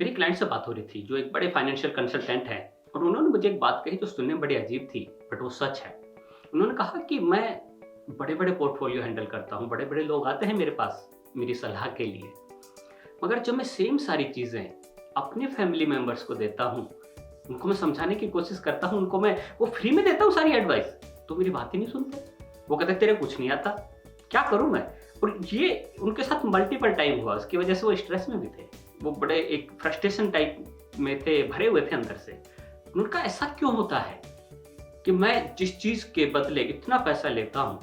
मेरी क्लाइंट से बात हो रही थी जो एक बड़े फाइनेंशियल कंसल्टेंट हैं और उन्होंने मुझे एक बात कही जो सुनने में बड़ी अजीब थी बट वो सच है। उन्होंने कहा कि मैं बड़े बड़े पोर्टफोलियो हैंडल करता हूँ, बड़े बड़े लोग आते हैं मेरे पास मेरी सलाह के लिए, मगर जब मैं सेम सारी चीज़ें अपने फैमिली मेंबर्स को देता हूँ, उनको मैं समझाने की कोशिश करता हूँ, उनको मैं वो फ्री में देता हूँ सारी एडवाइस, तो मेरी बात ही नहीं सुनते। वो कहते तेरे कुछ नहीं आता, क्या करूँ मैं। और ये उनके साथ मल्टीपल टाइम हुआ, उसकी वजह से वो स्ट्रेस में भी थे, वो बड़े एक फ्रस्ट्रेशन टाइप में थे, भरे हुए थे अंदर से। उनका ऐसा क्यों होता है कि मैं जिस चीज़ के बदले इतना पैसा लेता हूँ,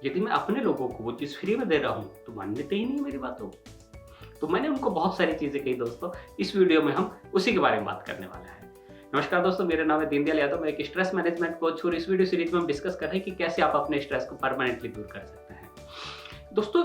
यदि मैं अपने लोगों को वो चीज़ फ्री में दे रहा हूँ तो मानते ही नहीं मेरी बातों को। तो मैंने उनको बहुत सारी चीज़ें कही दोस्तों, इस वीडियो में हम उसी के बारे में बात करने वाले हैं। नमस्कार दोस्तों, मेरा नाम है दीनदयाल यादव, मैं एक स्ट्रेस मैनेजमेंट कोच हूँ। इस वीडियो सीरीज में हम डिस्कस कर रहे हैं कि कैसे आप अपने स्ट्रेस को परमानेंटली दूर कर सकते हैं। दोस्तों,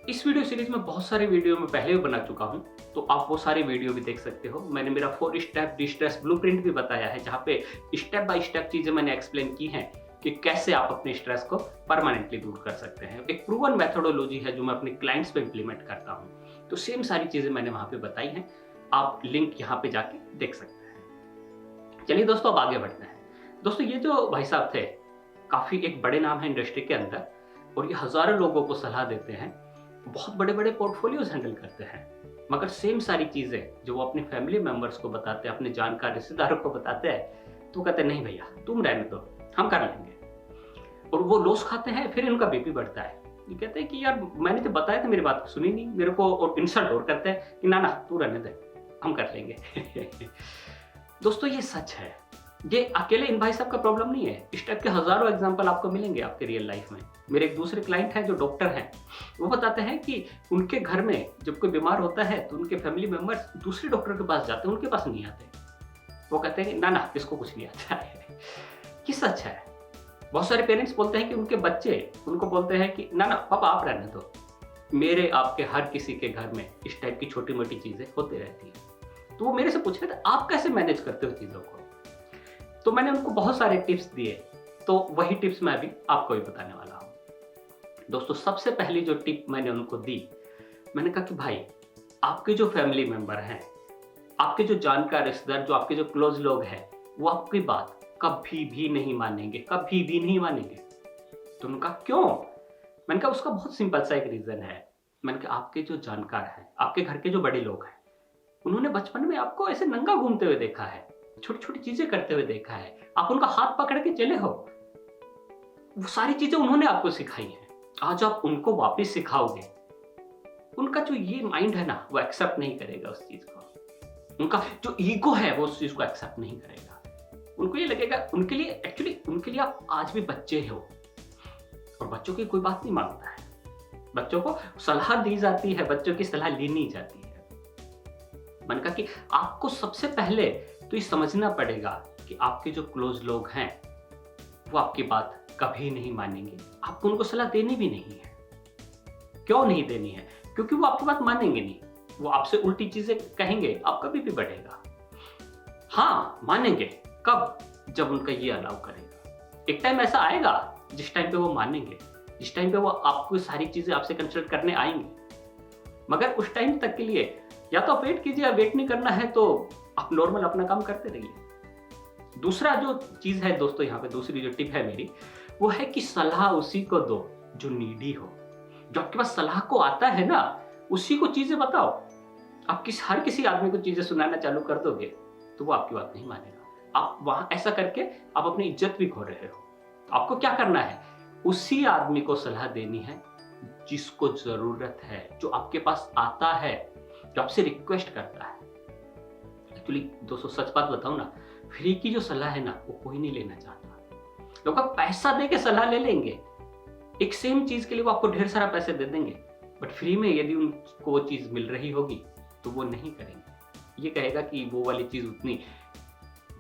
इस वीडियो सीरीज में बहुत सारे वीडियो मैं पहले भी बना चुका हूं, तो आप वो सारे वीडियो भी देख सकते हो। मैंने मेरा 4 स्टेप डिस्ट्रेस ब्लूप्रिंट भी बताया है, जहां पे स्टेप बाय स्टेप चीजें मैंने एक्सप्लेन की हैं कि कैसे आप अपने स्ट्रेस को परमानेंटली दूर कर सकते हैं। एक प्रूवन मेथोडोलॉजी है जो मैं अपने क्लाइंट्स पे इंप्लीमेंट करता हूं, तो सेम सारी चीजें मैंने वहां पे बताई हैं। आप लिंक यहाँ पे जाके देख सकते हैं। चलिए दोस्तों, अब आगे बढ़ते हैं। दोस्तों, ये जो भाई साहब थे, काफी एक बड़े नाम है इंडस्ट्री के अंदर, और ये हजारों लोगों को सलाह देते हैं, बहुत बड़े बड़े पोर्टफोलियोज हैंडल करते हैं, मगर सेम सारी चीजें जो वो अपने फैमिली मेंबर्स को बताते हैं, अपने जानकार रिश्तेदारों को बताते हैं, तो कहते हैं नहीं भैया तुम रहने दो, हम कर लेंगे। और वो लॉस खाते हैं, फिर इनका बीपी बढ़ता है। ये कहते हैं कि यार मैंने तो बताया था, मेरी बात सुनी नहीं, मेरे को और इंसल्ट और करते हैं कि ना ना तू रहने दे, हम कर लेंगे। दोस्तों, ये सच है। ये अकेले इन भाई साहब का प्रॉब्लम नहीं है, इस टाइप के हजारों एग्जांपल आपको मिलेंगे आपके रियल लाइफ में। मेरे एक दूसरे क्लाइंट हैं जो डॉक्टर हैं, वो बताते हैं कि उनके घर में जब कोई बीमार होता है तो उनके फैमिली मेंबर्स दूसरे डॉक्टर के पास जाते हैं, उनके पास नहीं आते। वो कहते हैं कि ना ना इसको कुछ नहीं आता है। ये सच है। बहुत सारे पेरेंट्स बोलते हैं कि उनके बच्चे उनको बोलते हैं कि ना ना पापा आप रहने दो, मेरे आपके हर किसी के घर में इस टाइप की छोटी मोटी चीजें होती रहती है। तो वो मेरे से पूछ रहे थे आप कैसे मैनेज करते हो चीजों को। तो मैंने उनको बहुत सारे टिप्स दिए, तो वही टिप्स मैं अभी आपको भी बताने वाला हूं। दोस्तों, सबसे पहली जो टिप मैंने उनको दी, मैंने कहा कि भाई आपके जो फैमिली मेंबर हैं, आपके जो जानकार रिश्तेदार, जो आपके जो क्लोज लोग हैं, वो आपकी बात कभी भी नहीं मानेंगे, कभी भी नहीं मानेंगे। तो उनका क्यों? मैंने कहा उसका बहुत सिंपल सा एक रीजन है। मैंने कहा आपके जो जानकार हैं, आपके घर के जो बड़े लोग हैं, उन्होंने बचपन में आपको ऐसे नंगा घूमते हुए देखा है, छोटी छोटी चीजें करते हुए देखा है, आप उनका हाथ पकड़ के चले हो, वो सारी चीजें उन्होंने आपको सिखाई हैं। आज आप उनको वापस सिखाओगे, उनका जो ये माइंड है ना, वो एक्सेप्ट नहीं करेगा उस चीज को। उनका जो ईगो है वो उस चीज को एक्सेप्ट नहीं करेगा। उनको ये लगेगा, उनके लिए एक्चुअली उनके लिए आप आज भी बच्चे हो, और बच्चों की कोई बात नहीं मानता है। बच्चों को सलाह दी जाती है, बच्चों की सलाह ली नहीं जाती है। मैंने कहा कि आपको सबसे पहले तो ये समझना पड़ेगा कि आपके जो क्लोज लोग हैं वो आपकी बात कभी नहीं मानेंगे, आपको उनको सलाह देनी भी नहीं है। क्यों नहीं देनी है? क्योंकि वो आपकी बात मानेंगे नहीं, वो आपसे उल्टी चीजें कहेंगे, आपका बीपी बढ़ेगा। हाँ मानेंगे, कब? जब उनका ये अलाउ करेगा। एक टाइम ऐसा आएगा जिस टाइम पे वो मानेंगे, जिस टाइम पे वो आपको सारी चीजें आपसे कंसल्ट करने आएंगे, मगर उस टाइम तक के लिए या तो आप वेट कीजिए, या वेट नहीं करना है तो आप नॉर्मल अपना काम करते रहिए। दूसरा जो चीज है दोस्तों, यहाँ पे दूसरी जो टिप है मेरी, वो है कि सलाह उसी को दो जो नीडी हो। जो आपके पास सलाह को आता है ना, उसी को चीजें बताओ। आप हर किसी आदमी को चीजें सुनाना चालू कर दोगे तो वो आपकी बात नहीं मानेगा। आप वहां ऐसा करके आप अपनी इज्जत भी खो रहे हो। आपको क्या करना है? उसी आदमी को सलाह देनी है जिसको जरूरत है, जो आपके पास आता है, जो आपसे रिक्वेस्ट करता है। एक्चुअली दोस्तों, सच बात बताऊं ना, फ्री की जो सलाह है ना, वो कोई नहीं लेना चाहता। लोग पैसा दे के सलाह ले लेंगे, एक सेम चीज के लिए वो आपको ढेर सारा पैसे दे देंगे, बट फ्री में यदि उनको वो चीज मिल रही होगी तो वो नहीं करेंगे। ये कहेगा कि वो वाली चीज उतनी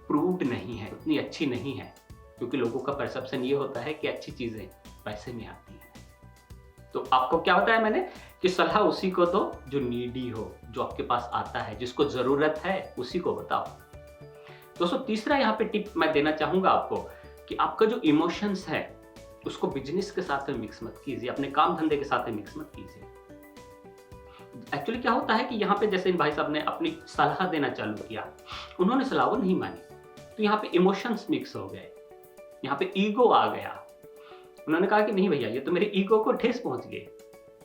प्रूव्ड नहीं है, उतनी अच्छी नहीं है, क्योंकि लोगों का परसेप्शन ये होता है कि अच्छी चीजें पैसे में आती हैं। तो आपको क्या बताया मैंने कि सलाह उसी को दो जो नीडी हो, जो आपके पास आता है, जिसको जरूरत है, उसी को बताओ। दोस्तों, तीसरा यहाँ पे टिप मैं देना चाहूंगा आपको कि आपका जो इमोशंस है उसको बिजनेस के साथ में मिक्स मत कीजिए, अपने काम धंधे के साथ में मिक्स मत कीजिए। एक्चुअली क्या होता है कि यहाँ पे जैसे इन भाई साहब ने अपनी सलाह देना चालू किया, उन्होंने सलाह वो नहीं मानी, तो यहाँ पे इमोशंस मिक्स हो गए, यहाँ पे ईगो आ गया। उन्होंने कहा कि नहीं भैया, ये तो मेरे ईगो को ठेस पहुंच गई।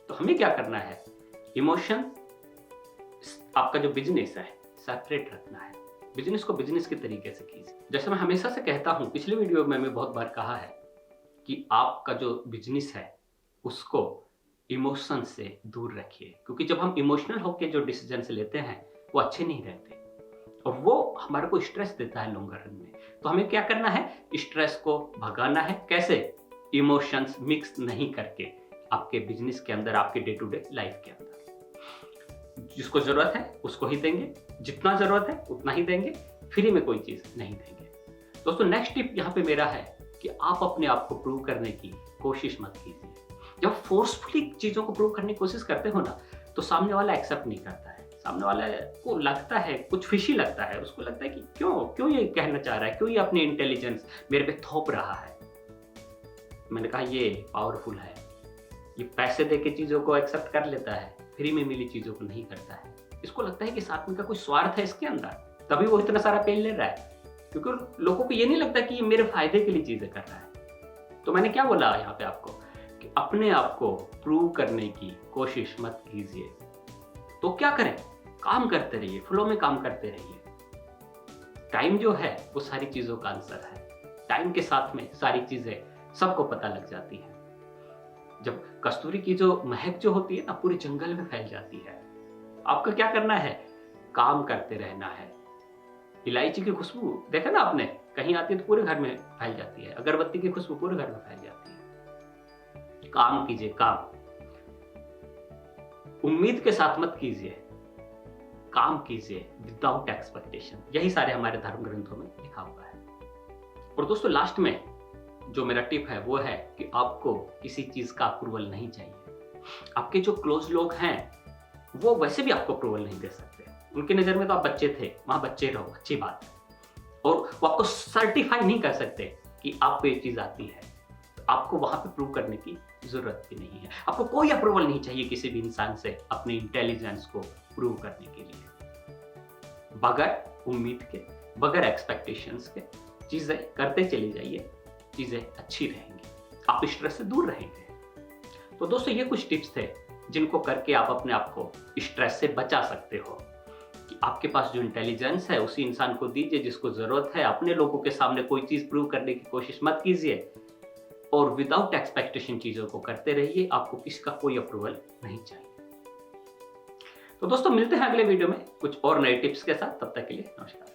तो हमें क्या करना है, इमोशन, आपका जो बिजनेस है सेपरेट रखना है। बिजनेस को बिजनेस के तरीके से कीजिए। जैसे मैं हमेशा से कहता हूँ, पिछले वीडियो में मैं बहुत बार कहा है कि आपका जो बिजनेस है उसको इमोशन से दूर रखिए, क्योंकि जब हम इमोशनल होकर जो डिसीजन लेते हैं वो अच्छे नहीं रहते और वो हमारे को स्ट्रेस देता है लॉन्ग रन में। तो हमें क्या करना है, स्ट्रेस को भगाना है। कैसे? इमोशंस मिक्स नहीं करके आपके बिजनेस के अंदर, आपके डे टू डे लाइफ के अंदर जिसको जरूरत है उसको ही देंगे, जितना जरूरत है उतना ही देंगे, फ्री में कोई चीज नहीं देंगे। दोस्तों नेक्स्ट टिप यहाँ पे मेरा है कि आप अपने आप को प्रूव करने की कोशिश मत कीजिए। जब फोर्सफुली चीजों को प्रूव करने की कोशिश करते हो ना, तो सामने वाला एक्सेप्ट नहीं करता है। सामने वाले को लगता है, कुछ फिशी लगता है, उसको लगता है कि क्यों ये कहना चाह रहा है, क्यों ये अपनी इंटेलिजेंस मेरे पे थोप रहा है। मैंने कहा ये पावरफुल है, ये पैसे दे के चीजों को एक्सेप्ट कर लेता है, फ्री में मिली चीजों को नहीं करता है। इसको लगता है कि इस आदमी का कोई स्वार्थ है इसके अंदर, तभी वो इतना सारा पेन ले रहा है, क्योंकि लोगों को ये नहीं लगता कि ये मेरे फायदे के लिए चीजें कर रहा है। तो मैंने क्या बोला यहाँ पे आपको कि अपने आप को प्रूव करने की कोशिश मत कीजिए। तो क्या करें, काम करते रहिए, फ्लो में काम करते रहिए। टाइम जो है वो सारी चीजों का आंसर है। टाइम के साथ में सारी चीजें सबको पता लग जाती है। जब कस्तूरी की जो महक जो होती है ना, पूरे जंगल में फैल जाती है। आपको क्या करना है, काम करते रहना है। इलायची की खुशबू देखा ना आपने, कहीं आती है तो पूरे घर में फैल जाती है। अगरबत्ती की खुशबू पूरे घर में फैल जाती है। काम कीजिए, काम उम्मीद के साथ मत कीजिए, काम कीजिए विदाउट एक्सपेक्टेशन। यही सारे हमारे धर्म ग्रंथों में लिखा हुआ है। और दोस्तों लास्ट में जो मेरा टिप है वो है कि आपको किसी चीज का अप्रूवल नहीं चाहिए। आपके जो क्लोज लोग हैं वो वैसे भी आपको अप्रूवल नहीं दे सकते। उनकी नजर में तो आप बच्चे थे, वहां बच्चे रहो, अच्छी बात है। और वो आपको सर्टिफाई नहीं कर सकते कि आपको ये चीज आती है। तो आपको वहां पे प्रूव करने की जरूरत भी नहीं है। आपको कोई अप्रूवल नहीं चाहिए किसी भी इंसान से अपने इंटेलिजेंस को प्रूव करने के लिए। बगैर उम्मीद के, बगैर एक्सपेक्टेशंस के चीजें करते चली जाइए, चीजें अच्छी रहेंगी, आप स्ट्रेस से दूर रहेंगे। तो दोस्तों ये कुछ टिप्स थे जिनको करके आप अपने आप को स्ट्रेस से बचा सकते हो। कि आपके पास जो इंटेलिजेंस है उसी इंसान को दीजिए जिसको जरूरत है। अपने लोगों के सामने कोई चीज प्रूव करने की कोशिश मत कीजिए और विदाउट एक्सपेक्टेशन चीजों को करते रहिए। आपको किसका कोई अप्रूवल नहीं चाहिए। तो दोस्तों मिलते हैं अगले वीडियो में कुछ और नए टिप्स के साथ। तब तक के लिए नमस्कार।